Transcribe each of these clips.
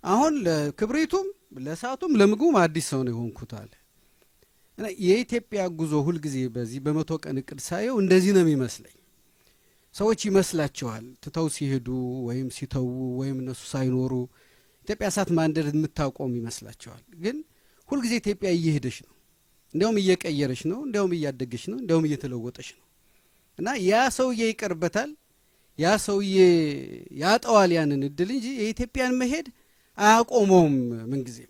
አሁን ለክብሪቱም ለሳቱም ለምግቡም አዲስ ሰው ነው የሆንኩት አለ እና የኢትዮጵያ ጉዞ ሁል ጊዜ በዚህ በመቶ ቀን እቅድ ሳየው እንደዚህ ነው የሚመስለኝ። ሰዎች ይመስላቸዋል ትተው ሲሄዱ ወይም ሲተው ወይም እነሱ ሳይኖሩ ኢትዮጵያ እሳት ማንደድ የምታቆም ይመስላቸዋል። ግን ሁል ጊዜ ኢትዮጵያ እየሄደች ነው፣ እንዲያውም እየቀየረች ነው፣ እንዲያውም እያደገች ነው፣ እንዲያውም እየተለወጠች ነው እና ያ ሰውዬ ይቀርበታል፣ ያ ሰውዬ ያጠዋል ያንን እድል እንጂ የኢትዮጵያን መሄድ አያቆመውም ምንጊዜም።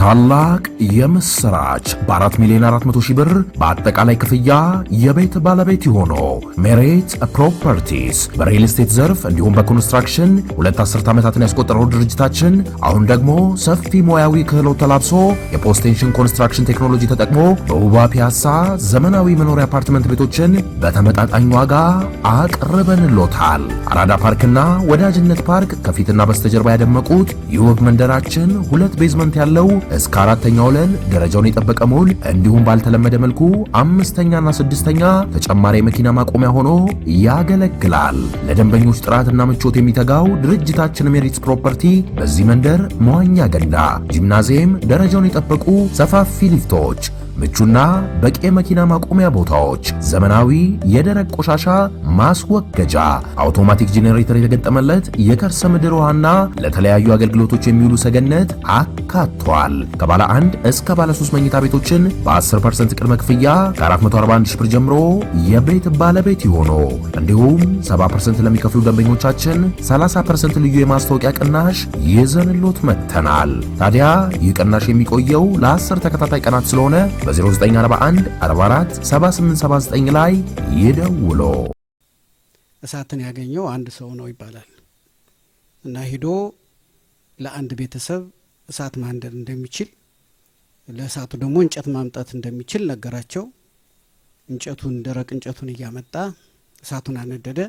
ታላቅ የምስራች በ4 ሚሊዮን 400 ሺህ ብር በአጠቃላይ ክፍያ የቤት ባለቤት ይሆኑ። ሜሪት ፕሮፐርቲስ በሪል ስቴት ዘርፍ እንዲሁም በኮንስትራክሽን 2 አስርት ዓመታትን ያስቆጠረው ድርጅታችን አሁን ደግሞ ሰፊ ሙያዊ ክህሎት ተላብሶ የፖስቴንሽን ኮንስትራክሽን ቴክኖሎጂ ተጠቅሞ በውባ ፒያሳ ዘመናዊ መኖሪያ አፓርትመንት ቤቶችን በተመጣጣኝ ዋጋ አቅርበንሎታል። አራዳ ፓርክና ወዳጅነት ፓርክ ከፊትና በስተጀርባ ያደመቁት የውብ መንደራችን 2 ቤዝመንት ያለው እስከ 4ኛ ወለል ደረጃውን የጠበቀ ሞል እንዲሁም ባልተለመደ መልኩ 5ኛና 6ኛ ተጨማሪ መኪና ማቆሚያ ሆኖ ያገለግላል። ለደንበኞች ጥራትና ምቾት የሚተጋው ድርጅታችን ሜሪትስ ፕሮፐርቲ በዚህ መንደር መዋኛ ገንዳ፣ ጂምናዚየም፣ ደረጃውን የጠበቁ ሰፋፊ ሊፍቶች፣ ምቹና በቂ መኪና ማቆሚያ ቦታዎች፣ ዘመናዊ የደረቅ ቆሻሻ ማስወገጃ፣ አውቶማቲክ ጄኔሬተር የተገጠመለት የከርሰ ምድር ውሃና ለተለያዩ አገልግሎቶች የሚውሉ ሰገነት አካቷል። ከባለ 1 እስከ ባለ 3 መኝታ ቤቶችን በ10% ቅድመ ክፍያ ከ441 ሺህ ብር ጀምሮ የቤት ባለቤት ይሆኑ። እንዲሁም 70% ለሚከፍሉ ደንበኞቻችን 30% ልዩ የማስታወቂያ ቅናሽ ይዘንሎት መጥተናል። ታዲያ ይህ ቅናሽ የሚቆየው ለ10 ተከታታይ ቀናት ስለሆነ በ0941 44 7879 ላይ ይደውሉ። እሳትን ያገኘው አንድ ሰው ነው ይባላል እና ሂዶ ለአንድ ቤተሰብ እሳት ማንደድ እንደሚችል ለእሳቱ ደግሞ እንጨት ማምጣት እንደሚችል ነገራቸው። እንጨቱን ደረቅ እንጨቱን እያመጣ እሳቱን አነደደ።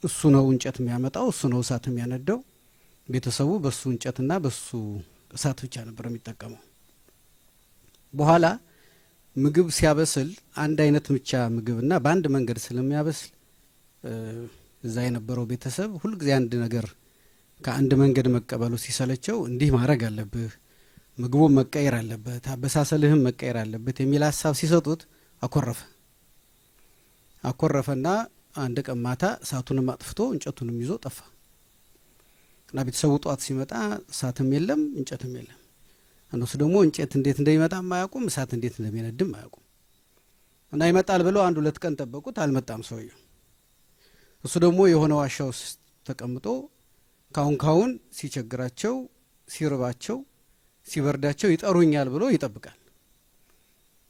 እሱ ነው እንጨት የሚያመጣው፣ እሱ ነው እሳት የሚያነደው። ቤተሰቡ በሱ እንጨትና በሱ እሳት ብቻ ነበር የሚጠቀመው። በኋላ ምግብ ሲያበስል አንድ አይነት ብቻ ምግብና በአንድ መንገድ ስለሚያበስል እዛ የነበረው ቤተሰብ ሁልጊዜ አንድ ነገር ከአንድ መንገድ መቀበሉ ሲሰለቸው እንዲህ ማድረግ አለብህ፣ ምግቡ መቀየር አለበት፣ አበሳሰልህም መቀየር አለበት የሚል ሀሳብ ሲሰጡት አኮረፈና አንድ ቀን ማታ እሳቱንም አጥፍቶ እንጨቱንም ይዞ ጠፋ እና ቤተሰቡ ጧት ሲመጣ እሳትም የለም እንጨትም የለም። እነሱ ደግሞ እንጨት እንዴት እንደሚመጣ ማያውቁም፣ እሳት እንዴት እንደሚነድም ማያውቁም እና ይመጣል ብለው 1-2 ቀን ጠበቁት። አልመጣም ሰውየው። እሱ ደግሞ የሆነ ዋሻ ውስጥ ተቀምጦ ካሁን ሲቸግራቸው፣ ሲርባቸው፣ ሲበርዳቸው ይጠሩኛል ብሎ ይጠብቃል።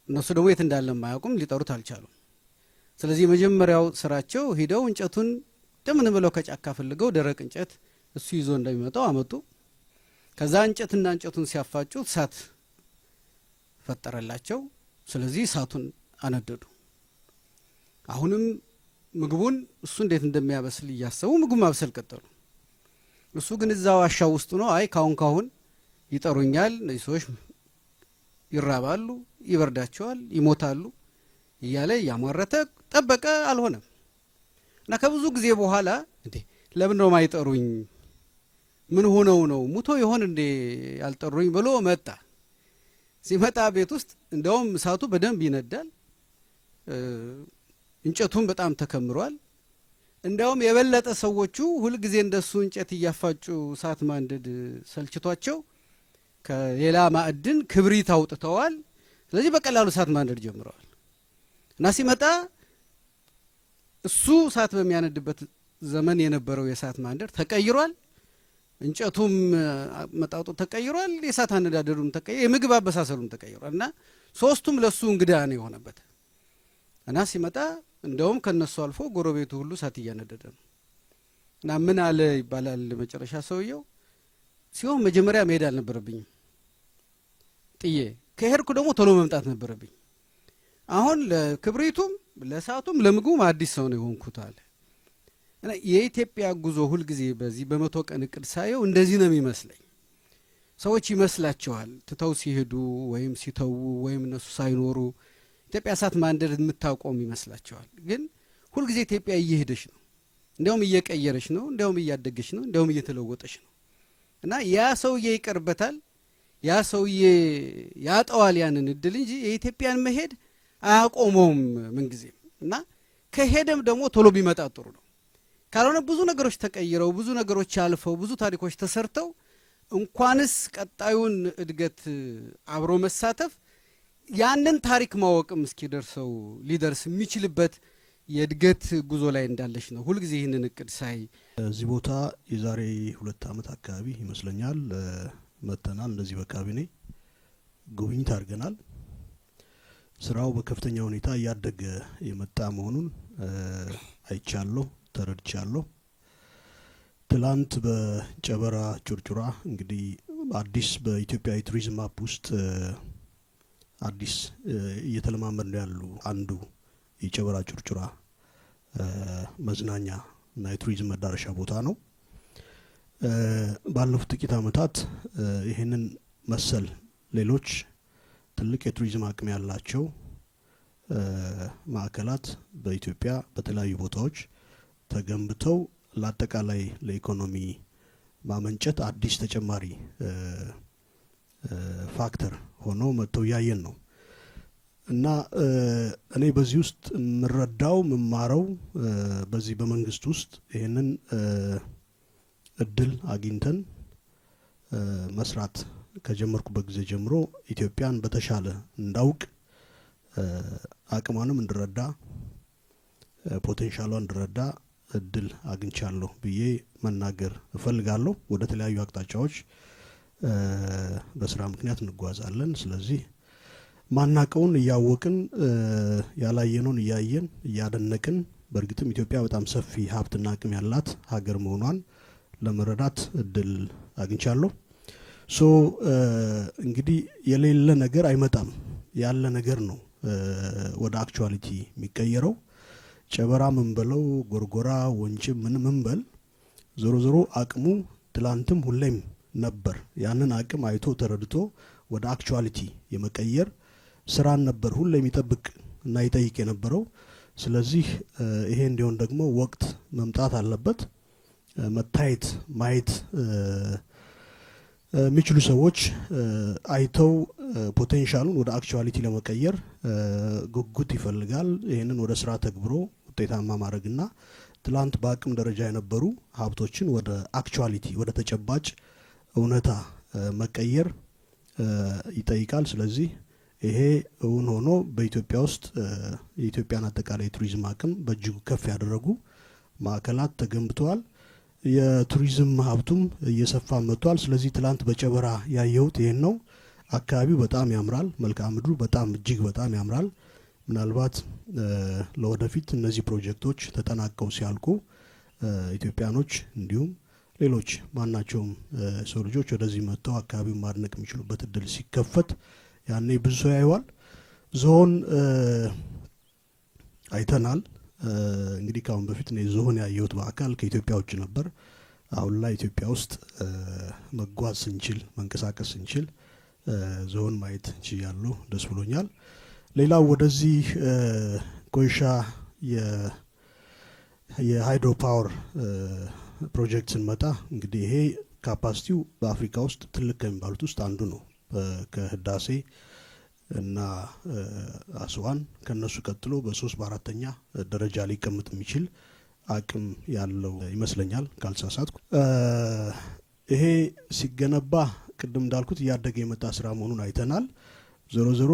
እነሱ ደግሞ የት እንዳለ ማያውቁም፣ ሊጠሩት አልቻሉም። ስለዚህ መጀመሪያው ስራቸው ሂደው እንጨቱን እንደምን ብለው ከጫካ ፈልገው ደረቅ እንጨት እሱ ይዞ እንደሚመጣው አመጡ። ከዛ እንጨትና እንጨቱን ሲያፋጩ እሳት ፈጠረላቸው። ስለዚህ እሳቱን አነደዱ። አሁንም ምግቡን እሱ እንዴት እንደሚያበስል እያሰቡ ምግቡን ማብሰል ቀጠሉ። እሱ ግን እዛ ዋሻው ውስጥ ነው። አይ ካሁን ይጠሩኛል፣ እነዚህ ሰዎች ይራባሉ፣ ይበርዳቸዋል፣ ይሞታሉ እያለ እያሟረተ ጠበቀ። አልሆነም እና ከብዙ ጊዜ በኋላ እንዴ ለምን ነው ማይጠሩኝ? ምን ሆነው ነው? ሙቶ ይሆን እንዴ ያልጠሩኝ ብሎ መጣ። ሲመጣ ቤት ውስጥ እንደውም እሳቱ በደንብ ይነዳል፣ እንጨቱም በጣም ተከምሯል። እንደውም የበለጠ ሰዎቹ ሁልጊዜ እንደሱ እንጨት እያፋጩ እሳት ማንደድ ሰልችቷቸው ከሌላ ማዕድን ክብሪት አውጥተዋል። ስለዚህ በቀላሉ እሳት ማንደድ ጀምረዋል እና ሲመጣ እሱ እሳት በሚያነድበት ዘመን የነበረው የእሳት ማንደድ ተቀይሯል። እንጨቱም መጣጡ ተቀይሯል፣ የእሳት አነዳደዱም ተቀይሯል፣ የምግብ አበሳሰሉም ተቀይሯል እና ሶስቱም ለሱ እንግዳ ነው የሆነበት እና ሲመጣ እንደውም ከነሱ አልፎ ጎረቤቱ ሁሉ እሳት እያነደደ ነው እና ምን አለ ይባላል መጨረሻ ሰውየው ሲሆን መጀመሪያ መሄድ አልነበረብኝም፣ ጥዬ ከሄድኩ ደግሞ ቶሎ መምጣት ነበረብኝ። አሁን ለክብሪቱም ለእሳቱም ለምግቡም አዲስ ሰው ነው የሆንኩት አለ እና የኢትዮጵያ ጉዞ ሁል ጊዜ በዚህ በመቶ ቀን እቅድ ሳየው እንደዚህ ነው የሚመስለኝ። ሰዎች ይመስላቸዋል ትተው ሲሄዱ ወይም ሲተው ወይም እነሱ ሳይኖሩ ኢትዮጵያ እሳት ማንደድ የምታቆም ይመስላቸዋል። ግን ሁል ጊዜ ኢትዮጵያ እየሄደች ነው፣ እንዲያውም እየቀየረች ነው፣ እንዲያውም እያደገች ነው፣ እንዲያውም እየተለወጠች ነው። እና ያ ሰውዬ ይቀርበታል፣ ያ ሰውዬ ያጠዋል ያንን እድል እንጂ የኢትዮጵያን መሄድ አያቆመውም ምንጊዜም። እና ከሄደም ደግሞ ቶሎ ቢመጣ ጥሩ ነው። ካልሆነ ብዙ ነገሮች ተቀይረው ብዙ ነገሮች አልፈው ብዙ ታሪኮች ተሰርተው እንኳንስ ቀጣዩን እድገት አብሮ መሳተፍ ያንን ታሪክ ማወቅም እስኪደርሰው ሊደርስ የሚችልበት የእድገት ጉዞ ላይ እንዳለች ነው። ሁልጊዜ ይህንን እቅድ ሳይ እዚህ ቦታ የዛሬ 2 ዓመት አካባቢ ይመስለኛል መተናል። እንደዚህ በካቢኔ ጉብኝት አድርገናል። ስራው በከፍተኛ ሁኔታ እያደገ የመጣ መሆኑን አይቻለሁ፣ ተረድቻለሁ። ትላንት በጨበራ ጩርጩራ እንግዲህ አዲስ በኢትዮጵያ የቱሪዝም ማፕ ውስጥ አዲስ እየተለማመዱ ያሉ አንዱ የጨበራ ጩርጩራ መዝናኛ እና የቱሪዝም መዳረሻ ቦታ ነው። ባለፉት ጥቂት ዓመታት ይሄንን መሰል ሌሎች ትልቅ የቱሪዝም አቅም ያላቸው ማዕከላት በኢትዮጵያ በተለያዩ ቦታዎች ተገንብተው ለአጠቃላይ ለኢኮኖሚ ማመንጨት አዲስ ተጨማሪ ፋክተር ሆኖ መጥተው ያየን ነው እና እኔ በዚህ ውስጥ ምረዳው መማረው በዚህ በመንግስት ውስጥ ይሄንን እድል አግኝተን መስራት ከጀመርኩበት ጊዜ ጀምሮ ኢትዮጵያን በተሻለ እንዳውቅ አቅሟንም እንድረዳ ፖቴንሻሏን እንድረዳ እድል አግኝቻለሁ ብዬ መናገር እፈልጋለሁ። ወደ ተለያዩ አቅጣጫዎች በስራ ምክንያት እንጓዛለን። ስለዚህ ማናቀውን እያወቅን ያላየነውን እያየን እያደነቅን በእርግጥም ኢትዮጵያ በጣም ሰፊ ሀብትና አቅም ያላት ሀገር መሆኗን ለመረዳት እድል አግኝቻለሁ። ሶ እንግዲህ የሌለ ነገር አይመጣም፣ ያለ ነገር ነው ወደ አክቹዋሊቲ የሚቀየረው። ጨበራ መንበለው ጎርጎራ ወንጭ ምን መንበል ዞሮ ዞሮ አቅሙ ትላንትም ሁሌም ነበር። ያንን አቅም አይቶ ተረድቶ ወደ አክቹዋሊቲ የመቀየር ስራን ነበር ሁሌም ይጠብቅ እና ይጠይቅ የነበረው። ስለዚህ ይሄ እንዲሆን ደግሞ ወቅት መምጣት አለበት። መታየት ማየት የሚችሉ ሰዎች አይተው ፖቴንሻሉን ወደ አክቹዋሊቲ ለመቀየር ጉጉት ይፈልጋል። ይሄንን ወደ ስራ ተግብሮ ውጤታማ ማድረግና ትላንት በአቅም ደረጃ የነበሩ ሀብቶችን ወደ አክቹዋሊቲ ወደ ተጨባጭ እውነታ መቀየር ይጠይቃል። ስለዚህ ይሄ እውን ሆኖ በኢትዮጵያ ውስጥ የኢትዮጵያን አጠቃላይ ቱሪዝም አቅም በእጅጉ ከፍ ያደረጉ ማዕከላት ተገንብተዋል። የቱሪዝም ሀብቱም እየሰፋ መጥቷል። ስለዚህ ትላንት በጨበራ ያየሁት ይሄን ነው። አካባቢው በጣም ያምራል። መልክዓ ምድሩ በጣም እጅግ በጣም ያምራል። ምናልባት ለወደፊት እነዚህ ፕሮጀክቶች ተጠናቀው ሲያልቁ ኢትዮጵያኖች እንዲሁም ሌሎች ማናቸውም ሰው ልጆች ወደዚህ መጥተው አካባቢውን ማድነቅ የሚችሉበት እድል ሲከፈት ያኔ ብዙ ሰው ያየዋል። ዞን አይተናል። እንግዲህ ካሁን በፊት ነው ዞን ያየሁት በአካል ከኢትዮጵያ ውጭ ነበር። አሁን ላይ ኢትዮጵያ ውስጥ መጓዝ ስንችል መንቀሳቀስ ስንችል ዞን ማየት እንችላለን። ደስ ብሎኛል። ሌላው ወደዚህ ኮይሻ የሃይድሮ ፓወር ፕሮጀክት ስንመጣ እንግዲህ ይሄ ካፓሲቲው በአፍሪካ ውስጥ ትልቅ ከሚባሉት ውስጥ አንዱ ነው። ከህዳሴ እና አስዋን ከነሱ ቀጥሎ በ3 በ4ኛ ደረጃ ሊቀመጥ የሚችል አቅም ያለው ይመስለኛል ካልተሳሳትኩ። ይሄ ሲገነባ ቅድም እንዳልኩት እያደገ የመጣ ስራ መሆኑን አይተናል። ዞሮ ዞሮ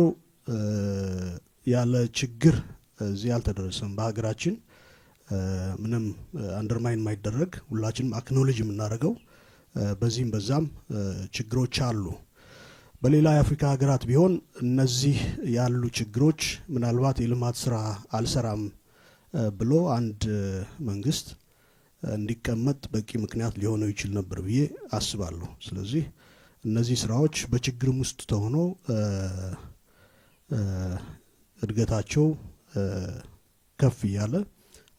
ያለ ችግር እዚህ አልተደረሰም። በሀገራችን ምንም አንደርማይን ማይደረግ ሁላችንም አክኖሎጂ የምናደርገው በዚህም በዛም ችግሮች አሉ። በሌላ የአፍሪካ ሀገራት ቢሆን እነዚህ ያሉ ችግሮች ምናልባት የልማት ስራ አልሰራም ብሎ አንድ መንግስት እንዲቀመጥ በቂ ምክንያት ሊሆነው ይችል ነበር ብዬ አስባለሁ። ስለዚህ እነዚህ ስራዎች በችግርም ውስጥ ተሆኖ እድገታቸው ከፍ እያለ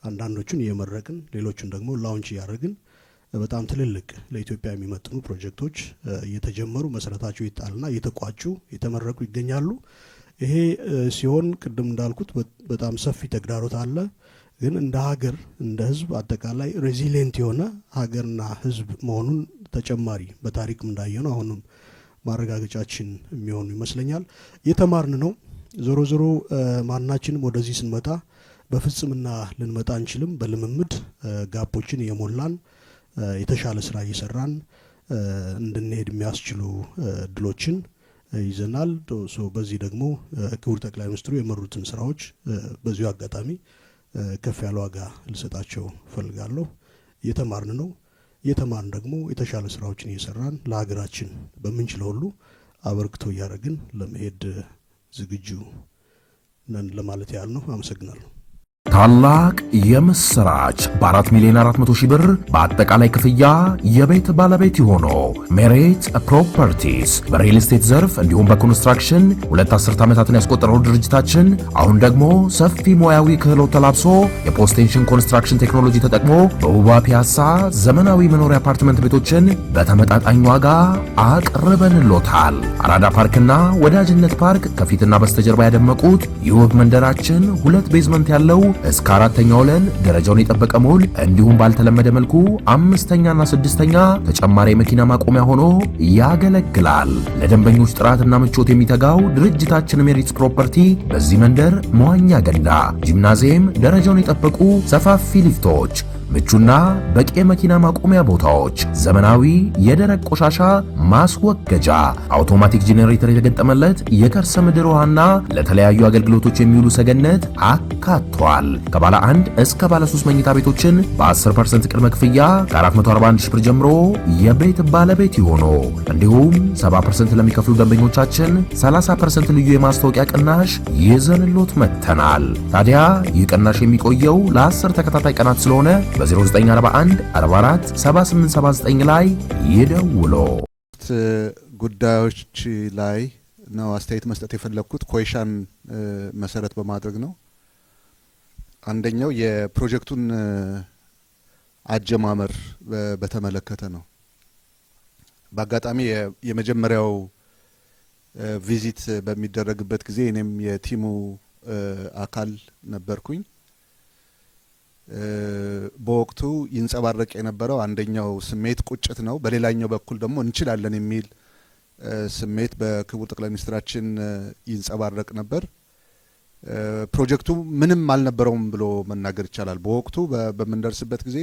አንዳንዶቹን እየመረቅን ሌሎቹን ደግሞ ላውንች እያደረግን በጣም ትልልቅ ለኢትዮጵያ የሚመጥኑ ፕሮጀክቶች እየተጀመሩ መሰረታቸው ይጣልና እየተቋጩ የተመረቁ ይገኛሉ። ይሄ ሲሆን ቅድም እንዳልኩት በጣም ሰፊ ተግዳሮት አለ። ግን እንደ ሀገር እንደ ህዝብ አጠቃላይ ሬዚሊየንት የሆነ ሀገርና ህዝብ መሆኑን ተጨማሪ በታሪክ እንዳየነው አሁንም ማረጋገጫችን የሚሆኑ ይመስለኛል። የተማርን ነው። ዞሮ ዞሮ ማናችንም ወደዚህ ስንመጣ በፍጽምና ልንመጣ አንችልም። በልምምድ ጋፖችን የሞላን የተሻለ ስራ እየሰራን እንድንሄድ የሚያስችሉ ድሎችን ይዘናል። በዚህ ደግሞ ክቡር ጠቅላይ ሚኒስትሩ የመሩትን ስራዎች በዚሁ አጋጣሚ ከፍ ያለ ዋጋ ልሰጣቸው ፈልጋለሁ። የተማርን ነው። የተማርን ደግሞ የተሻለ ስራዎችን እየሰራን ለሀገራችን በምንችለው ሁሉ አበርክቶ እያደረግን ለመሄድ ዝግጁ ነን ለማለት ያህል ነው። አመሰግናለሁ። ታላቅ የምስራች በ4 ሚሊዮን 400 ሺህ ብር በአጠቃላይ ክፍያ የቤት ባለቤት የሆኑ ሜሬት ፕሮፐርቲስ በሪል ስቴት ዘርፍ እንዲሁም በኮንስትራክሽን 2 አስርት ዓመታትን ያስቆጠረው ድርጅታችን አሁን ደግሞ ሰፊ ሙያዊ ክህሎት ተላብሶ የፖስቴንሽን ኮንስትራክሽን ቴክኖሎጂ ተጠቅሞ በውባ ፒያሳ ዘመናዊ መኖሪያ አፓርትመንት ቤቶችን በተመጣጣኝ ዋጋ አቅርበንሎታል። አራዳ ፓርክና ወዳጅነት ፓርክ ከፊትና በስተጀርባ ያደመቁት የውብ መንደራችን 2 ቤዝመንት ያለው እስከ 4ኛ ወለል ደረጃውን የጠበቀ ሞል እንዲሁም ባልተለመደ መልኩ 5ኛና 6ኛ ተጨማሪ መኪና ማቆሚያ ሆኖ ያገለግላል። ለደንበኞች ጥራትና ምቾት የሚተጋው ድርጅታችን ሜሪትስ ፕሮፐርቲ በዚህ መንደር መዋኛ ገንዳ፣ ጂምናዚየም፣ ደረጃውን የጠበቁ ሰፋፊ ሊፍቶች፣ ምቹና በቂ መኪና ማቆሚያ ቦታዎች፣ ዘመናዊ የደረቅ ቆሻሻ ማስወገጃ፣ አውቶማቲክ ጄኔሬተር የተገጠመለት የከርሰ ምድር ውሃና ለተለያዩ አገልግሎቶች የሚውሉ ሰገነት አካቷል። ከባለ 1 እስከ ባለ 3 መኝታ ቤቶችን በ10% ቅድመ ክፍያ ከ441 ሺህ ብር ጀምሮ የቤት ባለቤት ይሆኑ። እንዲሁም 70% ለሚከፍሉ ደንበኞቻችን 30% ልዩ የማስታወቂያ ቅናሽ ይዘንሎት መጥተናል። ታዲያ ይህ ቅናሽ የሚቆየው ለ10 ተከታታይ ቀናት ስለሆነ በ0941 44 7879 ላይ ይደውሉ። ጉዳዮች ላይ ነው አስተያየት መስጠት የፈለኩት ኮይሻን መሰረት በማድረግ ነው። አንደኛው የፕሮጀክቱን አጀማመር በተመለከተ ነው። በአጋጣሚ የመጀመሪያው ቪዚት በሚደረግበት ጊዜ እኔም የቲሙ አካል ነበርኩኝ። በወቅቱ ይንጸባረቅ የነበረው አንደኛው ስሜት ቁጭት ነው። በሌላኛው በኩል ደግሞ እንችላለን የሚል ስሜት በክቡር ጠቅላይ ሚኒስትራችን ይንጸባረቅ ነበር። ፕሮጀክቱ ምንም አልነበረውም ብሎ መናገር ይቻላል። በወቅቱ በምንደርስበት ጊዜ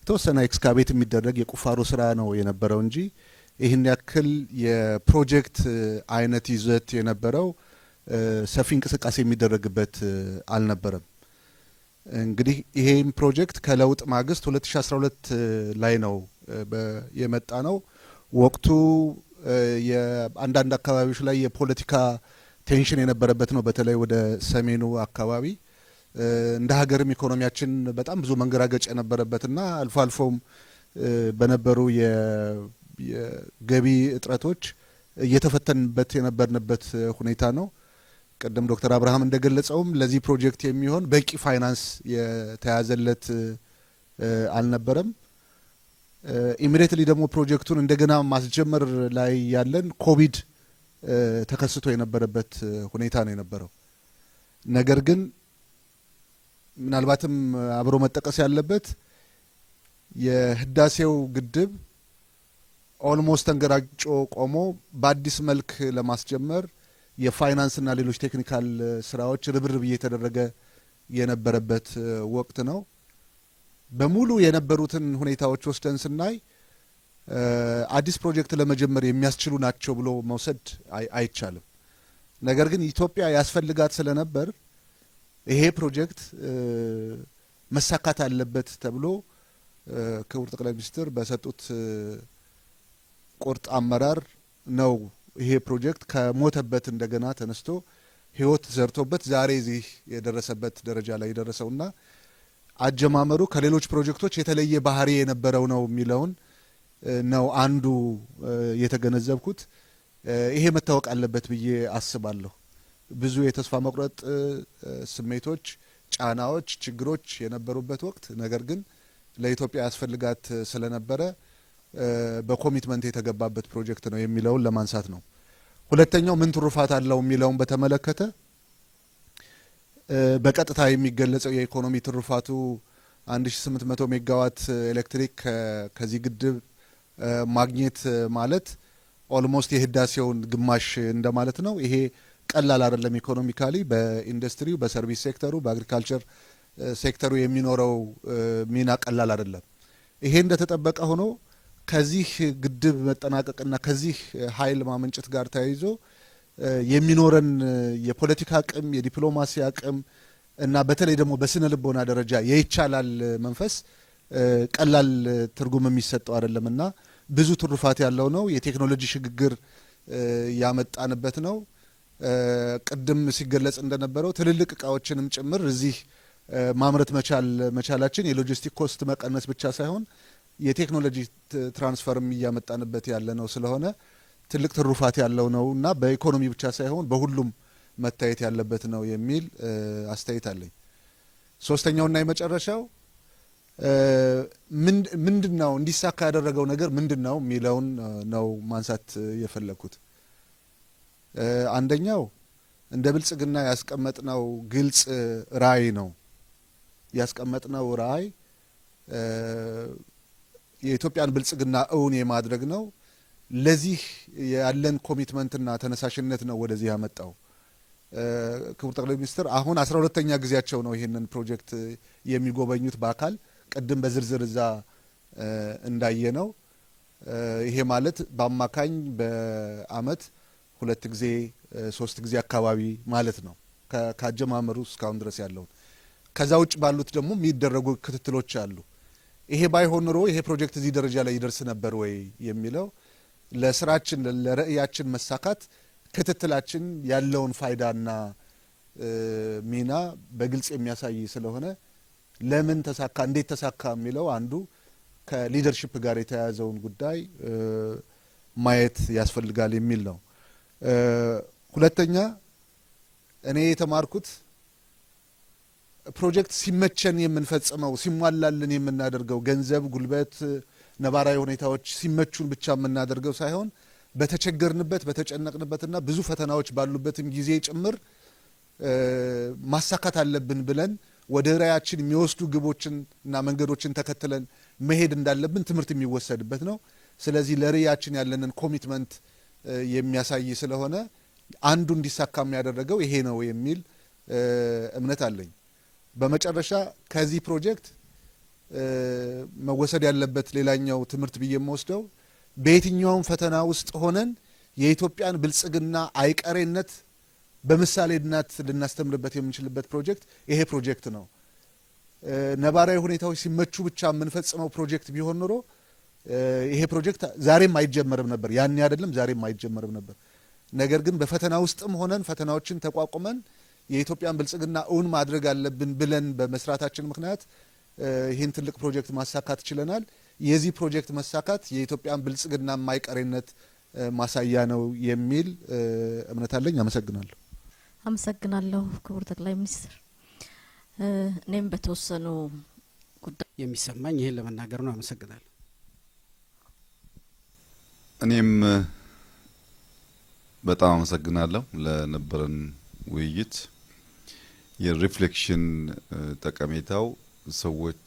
የተወሰነ ኤክስካቬት የሚደረግ የቁፋሮ ስራ ነው የነበረው እንጂ ይህን ያክል የፕሮጀክት አይነት ይዘት የነበረው ሰፊ እንቅስቃሴ የሚደረግበት አልነበረም። እንግዲህ ይሄን ፕሮጀክት ከለውጥ ማግስት 2012 ላይ ነው የመጣ ነው። ወቅቱ የአንዳንድ አካባቢዎች ላይ የፖለቲካ ቴንሽን የነበረበት ነው። በተለይ ወደ ሰሜኑ አካባቢ እንደ ሀገርም ኢኮኖሚያችን በጣም ብዙ መንገራገጭ የነበረበትና አልፎ አልፎም በነበሩ የገቢ እጥረቶች እየተፈተንበት የነበርንበት ሁኔታ ነው። ቀደም ዶክተር አብርሃም እንደገለጸውም ለዚህ ፕሮጀክት የሚሆን በቂ ፋይናንስ የተያዘለት አልነበረም። ኢሚዲየትሊ ደግሞ ፕሮጀክቱን እንደገና ማስጀመር ላይ ያለን ኮቪድ ተከስቶ የነበረበት ሁኔታ ነው የነበረው። ነገር ግን ምናልባትም አብሮ መጠቀስ ያለበት የህዳሴው ግድብ ኦልሞስት ተንገራጮ ቆሞ በአዲስ መልክ ለማስጀመር የፋይናንስና ሌሎች ቴክኒካል ስራዎች ርብርብ እየተደረገ የነበረበት ወቅት ነው። በሙሉ የነበሩትን ሁኔታዎች ወስደን ስናይ አዲስ ፕሮጀክት ለመጀመር የሚያስችሉ ናቸው ብሎ መውሰድ አይቻልም። ነገር ግን ኢትዮጵያ ያስፈልጋት ስለነበር ይሄ ፕሮጀክት መሳካት አለበት ተብሎ ክቡር ጠቅላይ ሚኒስትር በሰጡት ቁርጥ አመራር ነው ይሄ ፕሮጀክት ከሞተበት እንደገና ተነስቶ ህይወት ዘርቶበት ዛሬ እዚህ የደረሰበት ደረጃ ላይ የደረሰውና አጀማመሩ ከሌሎች ፕሮጀክቶች የተለየ ባህሪ የነበረው ነው የሚለውን ነው አንዱ የተገነዘብኩት። ይሄ መታወቅ አለበት ብዬ አስባለሁ። ብዙ የተስፋ መቁረጥ ስሜቶች፣ ጫናዎች፣ ችግሮች የነበሩበት ወቅት ነገር ግን ለኢትዮጵያ ያስፈልጋት ስለነበረ በኮሚትመንት የተገባበት ፕሮጀክት ነው የሚለውን ለማንሳት ነው። ሁለተኛው ምን ትሩፋት አለው የሚለውን በተመለከተ በቀጥታ የሚገለጸው የኢኮኖሚ ትሩፋቱ 1800 ሜጋዋት ኤሌክትሪክ ከዚህ ግድብ ማግኘት ማለት ኦልሞስት የህዳሴውን ግማሽ እንደማለት ነው። ይሄ ቀላል አይደለም። ኢኮኖሚካሊ በኢንዱስትሪው፣ በሰርቪስ ሴክተሩ፣ በአግሪካልቸር ሴክተሩ የሚኖረው ሚና ቀላል አይደለም። ይሄ እንደተጠበቀ ሆኖ ከዚህ ግድብ መጠናቀቅና ከዚህ ኃይል ማመንጨት ጋር ተያይዞ የሚኖረን የፖለቲካ አቅም፣ የዲፕሎማሲ አቅም እና በተለይ ደግሞ በስነ ልቦና ደረጃ የይቻላል መንፈስ ቀላል ትርጉም የሚሰጠው አይደለምና ብዙ ትሩፋት ያለው ነው። የቴክኖሎጂ ሽግግር ያመጣንበት ነው። ቅድም ሲገለጽ እንደነበረው ትልልቅ እቃዎችንም ጭምር እዚህ ማምረት መቻላችን የሎጂስቲክ ኮስት መቀነስ ብቻ ሳይሆን የቴክኖሎጂ ትራንስፈርም እያመጣንበት ያለ ነው። ስለሆነ ትልቅ ትሩፋት ያለው ነው እና በኢኮኖሚ ብቻ ሳይሆን በሁሉም መታየት ያለበት ነው የሚል አስተያየት አለኝ። ሶስተኛውና የመጨረሻው ምንድነው እንዲሳካ ያደረገው ነገር ምንድነው የሚለውን ነው ማንሳት የፈለኩት። አንደኛው እንደ ብልጽግና ያስቀመጥነው ግልጽ ራዕይ ነው። ያስቀመጥነው ራዕይ የኢትዮጵያን ብልጽግና እውን የማድረግ ነው። ለዚህ ያለን ኮሚትመንትና ተነሳሽነት ነው ወደዚህ ያመጣው። ክቡር ጠቅላይ ሚኒስትር አሁን 12ኛ ጊዜያቸው ነው ይህንን ፕሮጀክት የሚጎበኙት በአካል ቅድም በዝርዝር እዛ እንዳየነው። ይሄ ማለት በአማካኝ በአመት 2 ጊዜ 3 ጊዜ አካባቢ ማለት ነው ካጀማመሩ እስካሁን ድረስ ያለውን። ከዛ ውጭ ባሉት ደግሞ የሚደረጉ ክትትሎች አሉ። ይሄ ባይሆን ኖሮ ይሄ ፕሮጀክት እዚህ ደረጃ ላይ ይደርስ ነበር ወይ የሚለው ለስራችን ለራዕያችን መሳካት ክትትላችን ያለውን ፋይዳና ሚና በግልጽ የሚያሳይ ስለሆነ ለምን ተሳካ እንዴት ተሳካ የሚለው አንዱ ከሊደርሺፕ ጋር የተያያዘውን ጉዳይ ማየት ያስፈልጋል የሚል ነው። ሁለተኛ እኔ የተማርኩት ፕሮጀክት ሲመቸን የምንፈጽመው ሲሟላልን የምናደርገው ገንዘብ፣ ጉልበት፣ ነባራዊ ሁኔታዎች ሲመቹን ብቻ የምናደርገው ሳይሆን በተቸገርንበት በተጨነቅንበትና ብዙ ፈተናዎች ባሉበትም ጊዜ ጭምር ማሳካት አለብን ብለን ወደ ራዕያችን የሚወስዱ ግቦችን እና መንገዶችን ተከትለን መሄድ እንዳለብን ትምህርት የሚወሰድበት ነው። ስለዚህ ለራዕያችን ያለንን ኮሚትመንት የሚያሳይ ስለሆነ አንዱ እንዲሳካ የሚያደረገው ይሄ ነው የሚል እምነት አለኝ። በመጨረሻ ከዚህ ፕሮጀክት መወሰድ ያለበት ሌላኛው ትምህርት ብዬ የምወስደው በየትኛውም ፈተና ውስጥ ሆነን የኢትዮጵያን ብልጽግና አይቀሬነት በምሳሌነት ልናስተምርበት የምንችልበት ፕሮጀክት ይሄ ፕሮጀክት ነው። ነባራዊ ሁኔታዎች ሲመቹ ብቻ የምንፈጽመው ፕሮጀክት ቢሆን ኖሮ ይሄ ፕሮጀክት ዛሬም አይጀመርም ነበር። ያኔ አይደለም ዛሬም አይጀመርም ነበር። ነገር ግን በፈተና ውስጥም ሆነን ፈተናዎችን ተቋቁመን የኢትዮጵያን ብልጽግና እውን ማድረግ አለብን ብለን በመስራታችን ምክንያት ይህን ትልቅ ፕሮጀክት ማሳካት ችለናል። የዚህ ፕሮጀክት መሳካት የኢትዮጵያን ብልጽግና ማይቀሬነት ማሳያ ነው የሚል እምነት አለኝ። አመሰግናለሁ። አመሰግናለሁ ክቡር ጠቅላይ ሚኒስትር። እኔም በተወሰኑ ጉዳይ የሚሰማኝ ይሄን ለመናገር ነው። አመሰግናለሁ። እኔም በጣም አመሰግናለሁ ለነበረን ውይይት። የሪፍሌክሽን ጠቀሜታው ሰዎች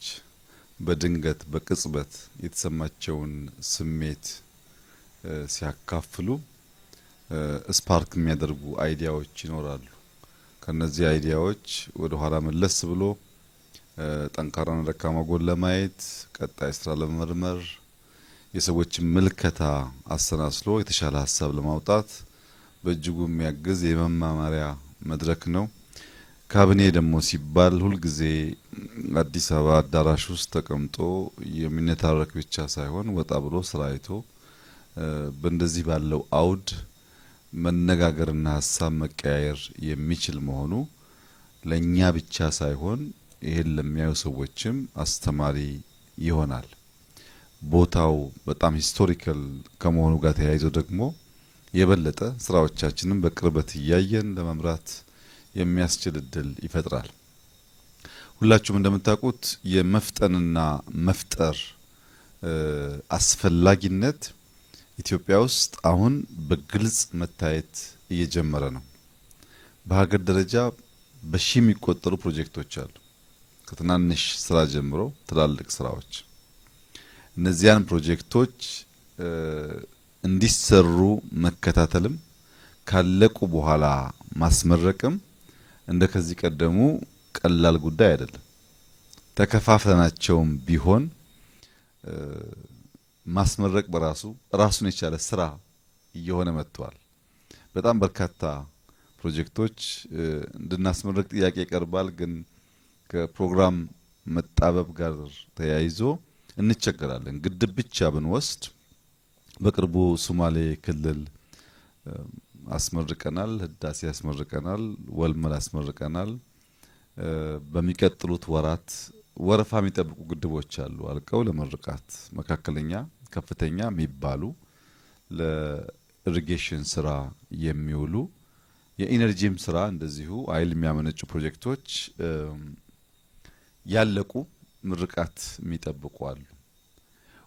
በድንገት በቅጽበት የተሰማቸውን ስሜት ሲያካፍሉ ስፓርክ የሚያደርጉ አይዲያዎች ይኖራሉ። ከነዚህ አይዲያዎች ወደ ኋላ መለስ ብሎ ጠንካራና ደካማ ጎን ለማየት ቀጣይ ስራ ለመመርመር የሰዎችን ምልከታ አሰናስሎ የተሻለ ሀሳብ ለማውጣት በእጅጉ የሚያግዝ የመማማሪያ መድረክ ነው። ካቢኔ ደግሞ ሲባል ሁልጊዜ አዲስ አበባ አዳራሽ ውስጥ ተቀምጦ የሚነታረክ ብቻ ሳይሆን ወጣ ብሎ ስራ አይቶ በእንደዚህ ባለው አውድ መነጋገርና ሀሳብ መቀያየር የሚችል መሆኑ ለኛ ብቻ ሳይሆን ይሄን ለሚያዩ ሰዎችም አስተማሪ ይሆናል። ቦታው በጣም ሂስቶሪካል ከመሆኑ ጋር ተያይዞ ደግሞ የበለጠ ስራዎቻችንን በቅርበት እያየን ለመምራት የሚያስችል እድል ይፈጥራል። ሁላችሁም እንደምታውቁት የመፍጠንና መፍጠር አስፈላጊነት ኢትዮጵያ ውስጥ አሁን በግልጽ መታየት እየጀመረ ነው። በሀገር ደረጃ በሺ የሚቆጠሩ ፕሮጀክቶች አሉ። ከትናንሽ ስራ ጀምሮ ትላልቅ ስራዎች። እነዚያን ፕሮጀክቶች እንዲሰሩ መከታተልም ካለቁ በኋላ ማስመረቅም እንደ ከዚህ ቀደሙ ቀላል ጉዳይ አይደለም። ተከፋፍለናቸውም ቢሆን ማስመረቅ በራሱ ራሱን የቻለ ስራ እየሆነ መጥቷል። በጣም በርካታ ፕሮጀክቶች እንድናስመረቅ ጥያቄ ይቀርባል። ግን ከፕሮግራም መጣበብ ጋር ተያይዞ እንቸገራለን። ግድብ ብቻ ብንወስድ በቅርቡ ሶማሌ ክልል አስመርቀናል፣ ህዳሴ አስመርቀናል፣ ወልመል አስመርቀናል። በሚቀጥሉት ወራት ወረፋ የሚጠብቁ ግድቦች አሉ አልቀው ለመርቃት መካከለኛ ከፍተኛ የሚባሉ ለኢሪጌሽን ስራ የሚውሉ የኢነርጂም ስራ እንደዚሁ አይል የሚያመነጩ ፕሮጀክቶች ያለቁ ምርቃት የሚጠብቁ አሉ።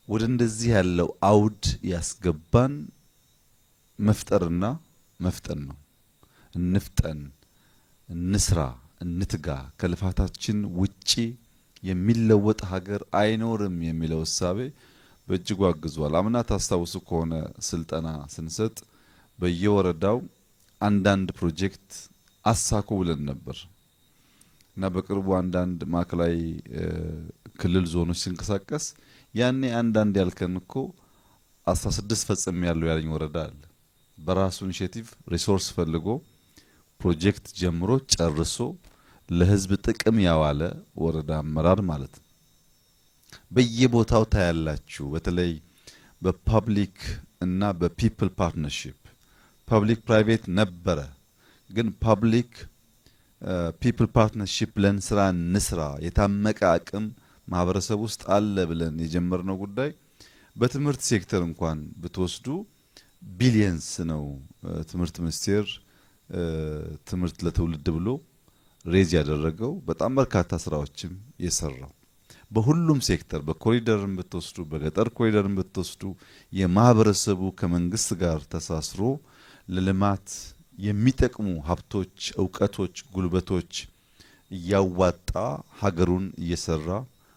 ወደ እንደዚህ ያለው አውድ ያስገባን መፍጠርና መፍጠን ነው። እንፍጠን፣ እንስራ፣ እንትጋ። ከልፋታችን ውጪ የሚለወጥ ሀገር አይኖርም የሚለው እሳቤ በእጅጉ አግዟል። አምና ታስታውሱ ከሆነ ስልጠና ስንሰጥ በየወረዳው አንዳንድ ፕሮጀክት አሳኩ ብለን ነበር እና በቅርቡ አንዳንድ ማዕከላዊ ክልል ዞኖች ሲንቀሳቀስ ያኔ አንዳንድ ያልከን እኮ 16 ፈጽም ያለው ያለኝ ወረዳ አለ። በራሱ ኢኒሼቲቭ ሪሶርስ ፈልጎ ፕሮጀክት ጀምሮ ጨርሶ ለህዝብ ጥቅም ያዋለ ወረዳ አመራር ማለት ነው። በየቦታው ታያላችሁ። በተለይ በፐብሊክ እና በፒፕል ፓርትነርሺፕ ፐብሊክ ፕራይቬት ነበረ፣ ግን ፐብሊክ ፒፕል ፓርትነርሺፕ ለን ስራ እንስራ የታመቀ አቅም ማህበረሰብ ውስጥ አለ ብለን የጀመርነው ጉዳይ በትምህርት ሴክተር እንኳን ብትወስዱ ቢሊየንስ ነው። ትምህርት ሚኒስቴር ትምህርት ለትውልድ ብሎ ሬዝ ያደረገው በጣም በርካታ ስራዎችም የሰራው በሁሉም ሴክተር በኮሪደርም ብትወስዱ በገጠር ኮሪደርም ብትወስዱ የማህበረሰቡ ከመንግስት ጋር ተሳስሮ ለልማት የሚጠቅሙ ሀብቶች፣ እውቀቶች፣ ጉልበቶች እያዋጣ ሀገሩን እየሰራ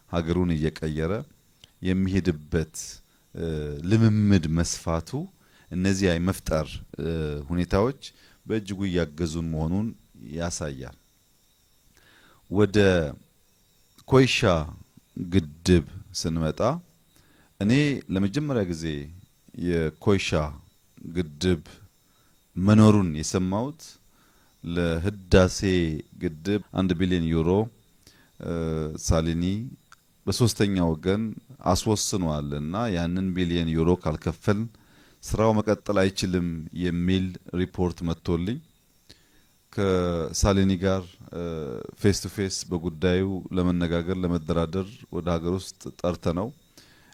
ሀገሩን እየቀየረ የሚሄድበት ልምምድ መስፋቱ እነዚህ የመፍጠር ሁኔታዎች በእጅጉ እያገዙን መሆኑን ያሳያል። ወደ ኮይሻ ግድብ ስንመጣ እኔ ለመጀመሪያ ጊዜ የኮይሻ ግድብ መኖሩን የሰማሁት ለህዳሴ ግድብ 1 ቢሊዮን ዩሮ ሳሊኒ በሶስተኛ ወገን አስወስኗልና ያንን ቢሊዮን ዩሮ ካልከፈል ስራው መቀጠል አይችልም የሚል ሪፖርት መጥቶልኝ ከሳሊኒ ጋር ፌስ ቱ ፌስ በጉዳዩ ለመነጋገር ለመደራደር ወደ ሀገር ውስጥ ጠርተነው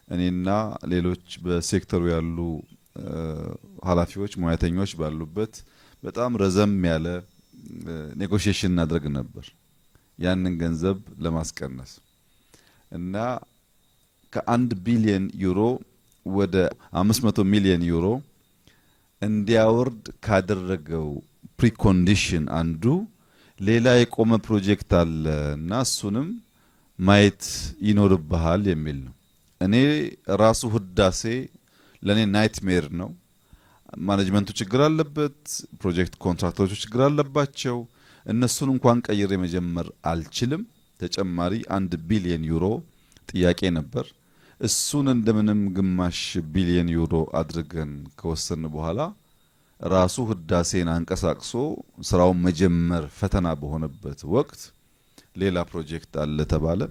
እኔና ሌሎች በሴክተሩ ያሉ ኃላፊዎች ሙያተኞች ባሉበት በጣም ረዘም ያለ ኔጎሺዬሽን እናደርግ ነበር ያንን ገንዘብ ለማስቀነስ እና ከ1 ቢሊዮን ዩሮ ወደ 500 ሚሊዮን ዩሮ እንዲያወርድ ካደረገው ፕሪኮንዲሽን አንዱ ሌላ የቆመ ፕሮጀክት አለ እና እሱንም ማየት ይኖርብሃል የሚል ነው። እኔ ራሱ ህዳሴ ለኔ ናይትሜር ነው። ማኔጅመንቱ ችግር አለበት፣ ፕሮጀክት ኮንትራክተሮቹ ችግር አለባቸው። እነሱን እንኳን ቀይሬ መጀመር አልችልም። ተጨማሪ 1 ቢሊዮን ዩሮ ጥያቄ ነበር። እሱን እንደምንም ግማሽ ቢሊዮን ዩሮ አድርገን ከወሰን በኋላ ራሱ ህዳሴን አንቀሳቅሶ ስራውን መጀመር ፈተና በሆነበት ወቅት ሌላ ፕሮጀክት አለ ተባለ።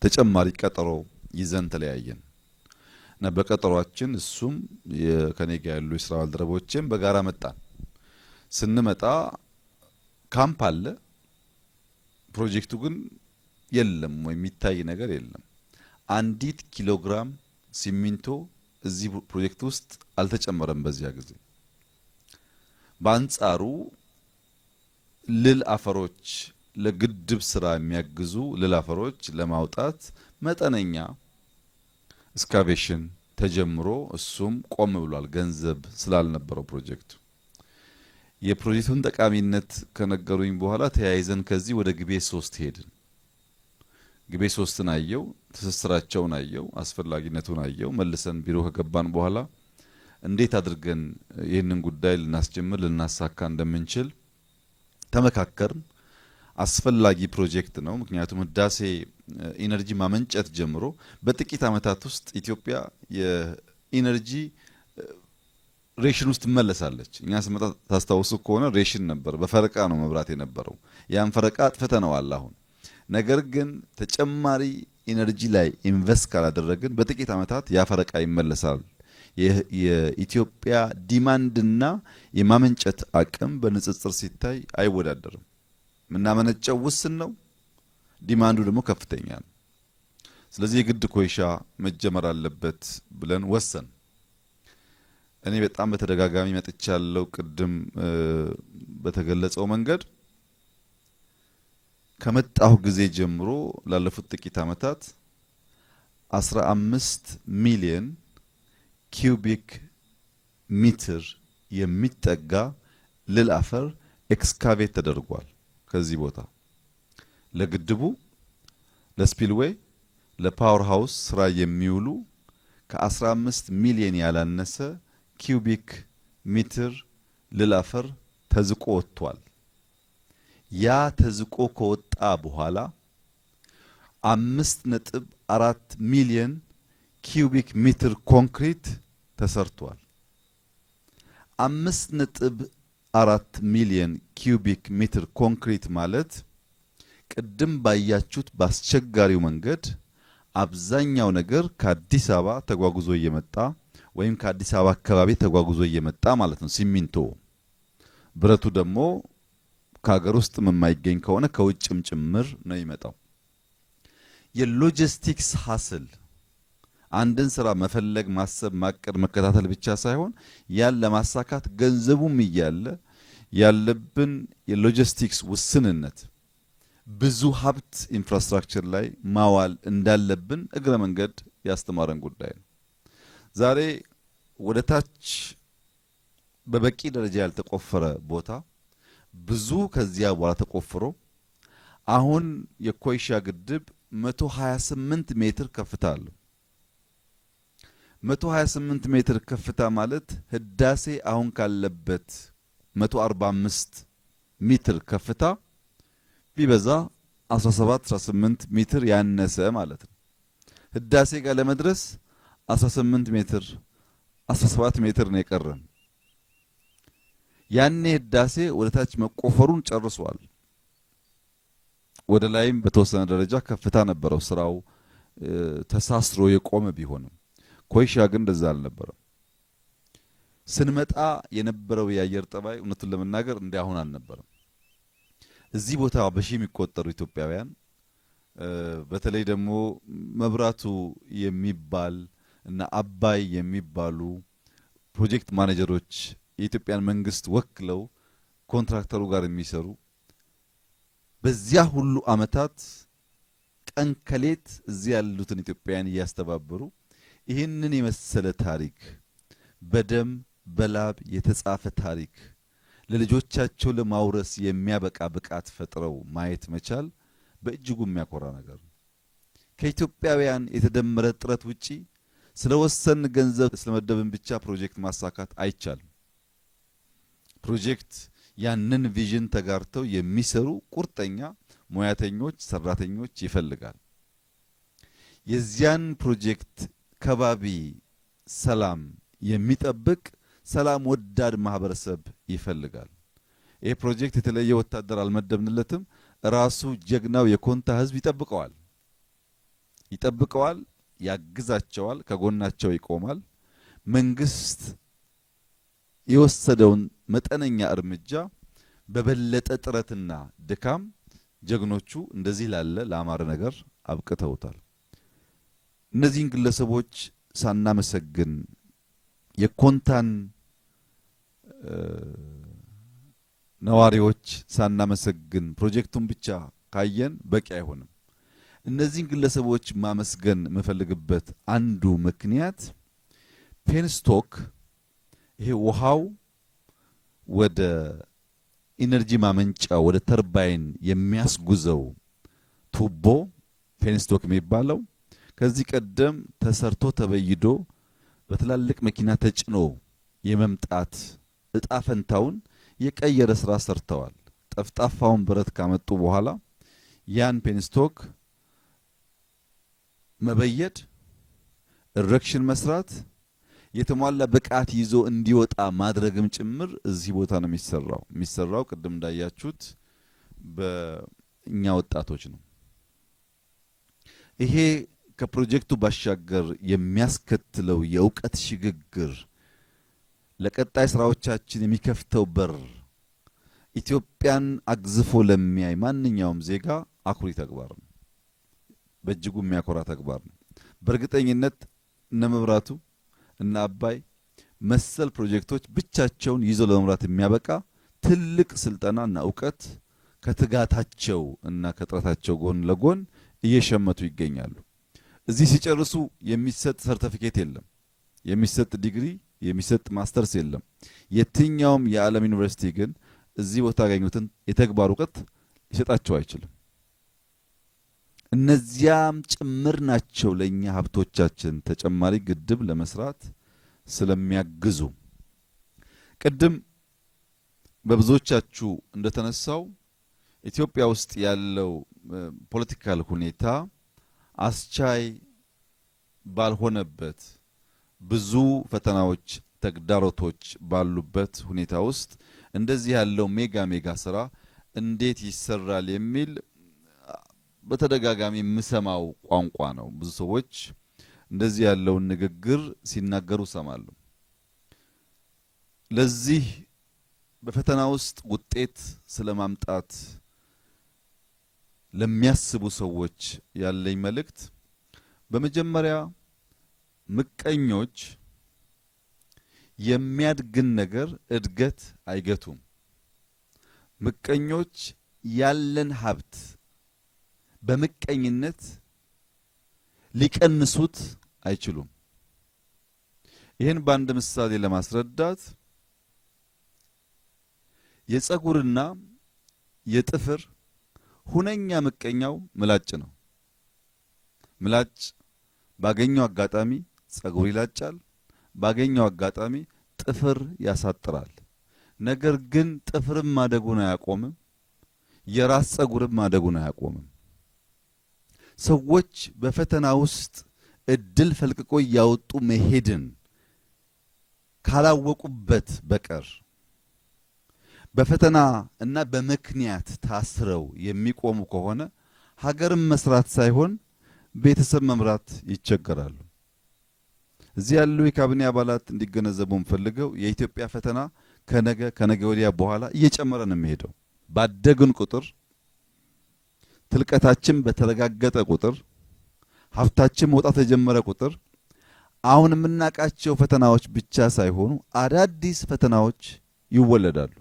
ተጨማሪ ቀጠሮ ይዘን ተለያየን እና በቀጠሯችን እሱም ከኔ ጋር ያሉ የስራ ባልደረቦችም በጋራ መጣን። ስንመጣ ካምፕ አለ፣ ፕሮጀክቱ ግን የለም ወይ የሚታይ ነገር የለም። 1 ኪሎግራም ሲሚንቶ እዚህ ፕሮጀክት ውስጥ አልተጨመረም በዚያ ጊዜ። በአንጻሩ ልል አፈሮች ለግድብ ስራ የሚያግዙ ልል አፈሮች ለማውጣት መጠነኛ እስካቬሽን ተጀምሮ እሱም ቆም ብሏል፣ ገንዘብ ስላልነበረው ፕሮጀክቱ። የፕሮጀክቱን ጠቃሚነት ከነገሩኝ በኋላ ተያይዘን ከዚህ ወደ ግቤ 3 ሄድን። ግቤ 3ን አየው፣ ትስስራቸውን አየው፣ አስፈላጊነቱን አየው። መልሰን ቢሮ ከገባን በኋላ እንዴት አድርገን ይህንን ጉዳይ ልናስጀምር ልናሳካ እንደምንችል ተመካከርን። አስፈላጊ ፕሮጀክት ነው። ምክንያቱም ህዳሴ ኢነርጂ ማመንጨት ጀምሮ በጥቂት ዓመታት ውስጥ ኢትዮጵያ የኢነርጂ ሬሽን ውስጥ ትመለሳለች። እኛ ስመጣ ታስታውሱ ከሆነ ሬሽን ነበር፣ በፈረቃ ነው መብራት የነበረው። ያን ፈረቃ አጥፍተነዋል አሁን። ነገር ግን ተጨማሪ ኢነርጂ ላይ ኢንቨስት ካላደረግን በጥቂት ዓመታት ያ ፈረቃ ይመለሳል። የኢትዮጵያ ዲማንድና የማመንጨት አቅም በንጽጽር ሲታይ አይወዳደርም። ምናመነጨው ውስን ነው፣ ዲማንዱ ደግሞ ከፍተኛ ነው። ስለዚህ የግድ ኮይሻ መጀመር አለበት ብለን ወሰን። እኔ በጣም በተደጋጋሚ መጥቻለሁ። ቅድም በተገለጸው መንገድ ከመጣሁ ጊዜ ጀምሮ ላለፉት ጥቂት ዓመታት 15 ሚሊዮን ኪዩቢክ ሜትር የሚጠጋ ልል አፈር ኤክስካቬት ተደርጓል። ከዚህ ቦታ ለግድቡ፣ ለስፒልዌይ፣ ለፓወር ሃውስ ስራ የሚውሉ ከ15 ሚሊዮን ያላነሰ ኪዩቢክ ሜትር ልል አፈር ተዝቆ ወጥቷል። ያ ተዝቆ ከወጣ በኋላ 5.4 ሚሊዮን ኪዩቢክ ሜትር ኮንክሪት ተሰርቷል። 5.4 ሚሊዮን ኪዩቢክ ሜትር ኮንክሪት ማለት ቅድም ባያችሁት በአስቸጋሪው መንገድ አብዛኛው ነገር ከአዲስ አበባ ተጓጉዞ እየመጣ ወይም ከአዲስ አበባ አካባቢ ተጓጉዞ እየመጣ ማለት ነው። ሲሚንቶ ብረቱ ደግሞ ከሀገር ውስጥ የማይገኝ ከሆነ ከውጭም ጭምር ነው ይመጣው። የሎጂስቲክስ ሀስል አንድን ስራ መፈለግ፣ ማሰብ፣ ማቀድ፣ መከታተል ብቻ ሳይሆን ያን ለማሳካት ገንዘቡም እያለ ያለብን የሎጂስቲክስ ውስንነት ብዙ ሀብት ኢንፍራስትራክቸር ላይ ማዋል እንዳለብን እግረ መንገድ ያስተማረን ጉዳይ ነው። ዛሬ ወደ ታች በበቂ ደረጃ ያልተቆፈረ ቦታ ብዙ ከዚያ በኋላ ተቆፍሮ አሁን የኮይሻ ግድብ 128 ሜትር ከፍታ አለው። 128 ሜትር ከፍታ ማለት ህዳሴ አሁን ካለበት 145 ሜትር ከፍታ ቢበዛ 17-18 ሜትር ያነሰ ማለት ነው። ህዳሴ ጋር ለመድረስ 18 ሜትር 17 ሜትር ነው የቀረን። ያኔ ህዳሴ ወደ ታች መቆፈሩን ጨርሷል። ወደ ላይም በተወሰነ ደረጃ ከፍታ ነበረው፣ ስራው ተሳስሮ የቆመ ቢሆንም ኮይሻ ግን እንደዛ አልነበረም። ስንመጣ የነበረው የአየር ጠባይ እውነቱን ለመናገር እንዳሁን አልነበረም። እዚህ ቦታ በሺ የሚቆጠሩ ኢትዮጵያውያን በተለይ ደግሞ መብራቱ የሚባል እና አባይ የሚባሉ ፕሮጀክት ማኔጀሮች የኢትዮጵያን መንግስት ወክለው ኮንትራክተሩ ጋር የሚሰሩ በዚያ ሁሉ አመታት ቀን ከሌት እዚህ ያሉትን ኢትዮጵያውያን እያስተባበሩ ይህንን የመሰለ ታሪክ በደም በላብ የተጻፈ ታሪክ ለልጆቻቸው ለማውረስ የሚያበቃ ብቃት ፈጥረው ማየት መቻል በእጅጉ የሚያኮራ ነገር ነው። ከኢትዮጵያውያን የተደመረ ጥረት ውጪ ስለወሰን ገንዘብ ስለመደብን ብቻ ፕሮጀክት ማሳካት አይቻልም። ፕሮጀክት ያንን ቪዥን ተጋርተው የሚሰሩ ቁርጠኛ ሙያተኞች፣ ሰራተኞች ይፈልጋል። የዚያን ፕሮጀክት ከባቢ ሰላም የሚጠብቅ ሰላም ወዳድ ማህበረሰብ ይፈልጋል። ይሄ ፕሮጀክት የተለየ ወታደር አልመደብንለትም። ራሱ ጀግናው የኮንታ ህዝብ ይጠብቀዋል፣ ያግዛቸዋል፣ ከጎናቸው ይቆማል። መንግስት የወሰደውን መጠነኛ እርምጃ በበለጠ ጥረትና ድካም ጀግኖቹ እንደዚህ ላለ ለአማረ ነገር አብቅተውታል። እነዚህን ግለሰቦች ሳናመሰግን የኮንታን ነዋሪዎች ሳናመሰግን ፕሮጀክቱን ብቻ ካየን በቂ አይሆንም። እነዚህን ግለሰቦች ማመስገን የምፈልግበት አንዱ ምክንያት ፔንስቶክ ይሄ ውሃው ወደ ኢነርጂ ማመንጫ ወደ ተርባይን የሚያስጉዘው ቱቦ ፔንስቶክ የሚባለው ከዚህ ቀደም ተሰርቶ ተበይዶ በትላልቅ መኪና ተጭኖ የመምጣት እጣ ፈንታውን የቀየረ ስራ ሰርተዋል። ጠፍጣፋውን ብረት ካመጡ በኋላ ያን ፔንስቶክ መበየድ፣ ኢሬክሽን መስራት፣ የተሟላ ብቃት ይዞ እንዲወጣ ማድረግም ጭምር እዚህ ቦታ ነው የሚሰራው። ቅድም እንዳያችሁት በእኛ ወጣቶች ነው። ይሄ ከፕሮጀክቱ ባሻገር የሚያስከትለው የእውቀት ሽግግር ለቀጣይ ስራዎቻችን የሚከፍተው በር ኢትዮጵያን አግዝፎ ለሚያይ ማንኛውም ዜጋ አኩሪ ተግባር ነው። በእጅጉ የሚያኮራ ተግባር ነው። በእርግጠኝነት እነ መብራቱ እና አባይ መሰል ፕሮጀክቶች ብቻቸውን ይዘው ለመምራት የሚያበቃ ትልቅ ስልጠናና እውቀት ከትጋታቸው እና ከጥረታቸው ጎን ለጎን እየሸመቱ ይገኛሉ። እዚህ ሲጨርሱ የሚሰጥ ሰርቲፊኬት የለም፣ የሚሰጥ ዲግሪ፣ የሚሰጥ ማስተርስ የለም። የትኛውም የዓለም ዩኒቨርሲቲ ግን እዚህ ቦታ ያገኙትን የተግባር እውቀት ሊሰጣቸው አይችልም። እነዚያም ጭምር ናቸው ለኛ ሀብቶቻችን ተጨማሪ ግድብ ለመስራት ስለሚያግዙ። ቅድም በብዙዎቻችሁ እንደተነሳው ኢትዮጵያ ውስጥ ያለው ፖለቲካል ሁኔታ አስቻይ ባልሆነበት ብዙ ፈተናዎች፣ ተግዳሮቶች ባሉበት ሁኔታ ውስጥ እንደዚህ ያለው ሜጋ ስራ እንዴት ይሰራል የሚል በተደጋጋሚ የምሰማው ቋንቋ ነው። ብዙ ሰዎች እንደዚህ ያለውን ንግግር ሲናገሩ ሰማሉ። ለዚህ በፈተና ውስጥ ውጤት ስለማምጣት ለሚያስቡ ሰዎች ያለኝ መልእክት በመጀመሪያ ምቀኞች የሚያድግን ነገር እድገት አይገቱም። ምቀኞች ያለን ሀብት በምቀኝነት ሊቀንሱት አይችሉም። ይህን በአንድ ምሳሌ ለማስረዳት የፀጉርና የጥፍር ሁነኛ ምቀኛው ምላጭ ነው። ምላጭ ባገኘው አጋጣሚ ፀጉር ይላጫል፣ ባገኘው አጋጣሚ ጥፍር ያሳጥራል። ነገር ግን ጥፍርም ማደጉን አያቆምም፣ የራስ ፀጉርም ማደጉን አያቆምም። ሰዎች በፈተና ውስጥ እድል ፈልቅቆ ያወጡ መሄድን ካላወቁበት በቀር በፈተና እና በምክንያት ታስረው የሚቆሙ ከሆነ ሀገርን መስራት ሳይሆን ቤተሰብ መምራት ይቸገራሉ። እዚህ ያሉ የካቢኔ አባላት እንዲገነዘቡ ፈልገው የኢትዮጵያ ፈተና ከነገ ወዲያ በኋላ እየጨመረ ነው የሚሄደው። ባደግን ቁጥር፣ ትልቀታችን በተረጋገጠ ቁጥር፣ ሀብታችን መውጣት የጀመረ ቁጥር አሁን የምናውቃቸው ፈተናዎች ብቻ ሳይሆኑ አዳዲስ ፈተናዎች ይወለዳሉ።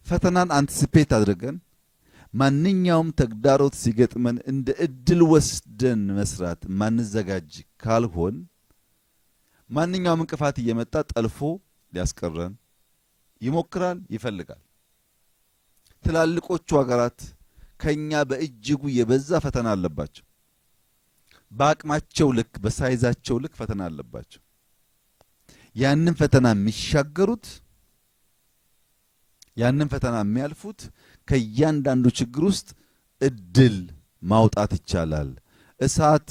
ፈተናን አንቲሲፔት አድርገን ማንኛውም ተግዳሮት ሲገጥመን እንደ እድል ወስደን መስራት ማንዘጋጅ ካልሆን ማንኛውም እንቅፋት እየመጣ ጠልፎ ሊያስቀረን ይሞክራል፣ ይፈልጋል። ትላልቆቹ ሀገራት ከኛ በእጅጉ የበዛ ፈተና አለባቸው። በአቅማቸው ልክ በሳይዛቸው ልክ ፈተና አለባቸው። ያንን ፈተና የሚሻገሩት ያንን ፈተና የሚያልፉት ከእያንዳንዱ ችግር ውስጥ እድል ማውጣት ይቻላል። እሳት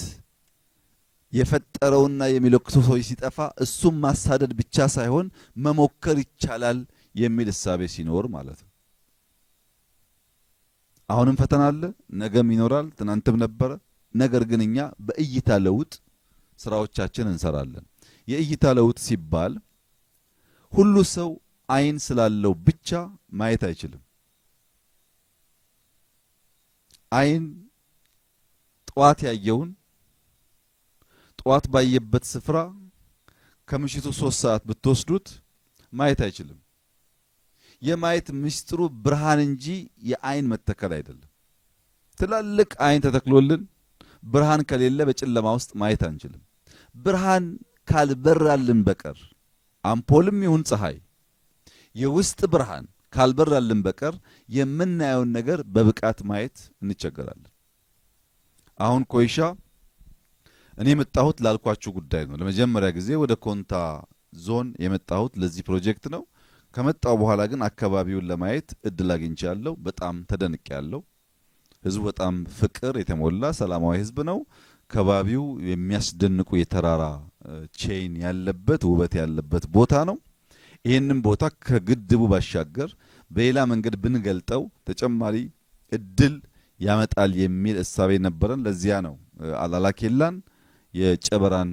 የፈጠረውና የሚለኩሰው ሰው ሲጠፋ እሱም ማሳደድ ብቻ ሳይሆን መሞከር ይቻላል የሚል እሳቤ ሲኖር ማለት ነው። አሁንም ፈተና አለ፣ ነገም ይኖራል፣ ትናንትም ነበረ። ነገር ግን እኛ በእይታ ለውጥ ስራዎቻችን እንሰራለን። የእይታ ለውጥ ሲባል ሁሉ ሰው አይን ስላለው ብቻ ማየት አይችልም። አይን ጧት ያየውን ጧት ባየበት ስፍራ ከምሽቱ 3 ሰዓት ብትወስዱት ማየት አይችልም። የማየት ምስጢሩ ብርሃን እንጂ የአይን መተከል አይደለም። ትላልቅ አይን ተተክሎልን ብርሃን ከሌለ በጨለማ ውስጥ ማየት አንችልም። ብርሃን ካልበራልን በቀር አምፖልም ይሁን ፀሐይ የውስጥ ብርሃን ካልበራልን በቀር የምናየውን ነገር በብቃት ማየት እንቸገራለን። አሁን ኮይሻ እኔ የመጣሁት ላልኳችሁ ጉዳይ ነው። ለመጀመሪያ ጊዜ ወደ ኮንታ ዞን የመጣሁት ለዚህ ፕሮጀክት ነው። ከመጣው በኋላ ግን አካባቢውን ለማየት እድል አግኝቻለሁ። በጣም ተደንቄያለሁ። ህዝቡ በጣም ፍቅር የተሞላ ሰላማዊ ህዝብ ነው። ከባቢው የሚያስደንቁ የተራራ ቼይን ያለበት ውበት ያለበት ቦታ ነው። ይህንን ቦታ ከግድቡ ባሻገር በሌላ መንገድ ብንገልጠው ተጨማሪ እድል ያመጣል የሚል እሳቤ ነበረን። ለዚያ ነው አላላኬላን የጨበራን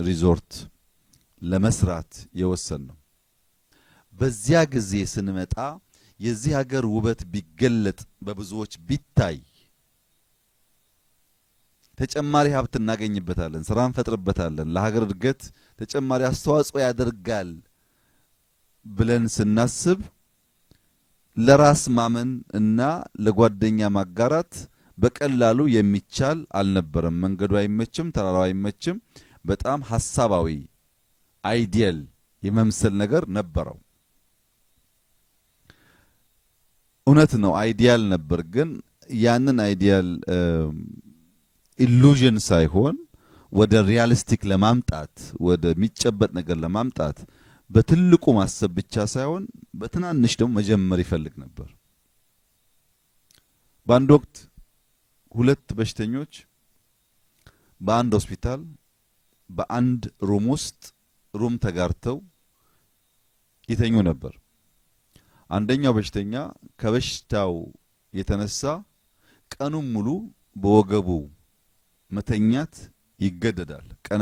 ሪዞርት ለመስራት የወሰን ነው። በዚያ ጊዜ ስንመጣ የዚህ ሀገር ውበት ቢገለጥ በብዙዎች ቢታይ ተጨማሪ ሀብት እናገኝበታለን፣ ስራ እንፈጥርበታለን፣ ለሀገር እድገት ተጨማሪ አስተዋጽኦ ያደርጋል ብለን ስናስብ ለራስ ማመን እና ለጓደኛ ማጋራት በቀላሉ የሚቻል አልነበረም። መንገዱ አይመችም፣ ተራራው አይመችም። በጣም ሐሳባዊ አይዲያል የመምሰል ነገር ነበረው። እውነት ነው፣ አይዲያል ነበር። ግን ያንን አይዲያል ኢሉዥን ሳይሆን ወደ ሪያሊስቲክ ለማምጣት ወደ ሚጨበጥ ነገር ለማምጣት በትልቁ ማሰብ ብቻ ሳይሆን በትናንሽ ደግሞ መጀመር ይፈልግ ነበር። በአንድ ወቅት 2 በሽተኞች በአንድ ሆስፒታል በአንድ ሩም ውስጥ ሩም ተጋርተው ይተኙ ነበር። አንደኛው በሽተኛ ከበሽታው የተነሳ ቀኑን ሙሉ በወገቡ መተኛት ይገደዳል።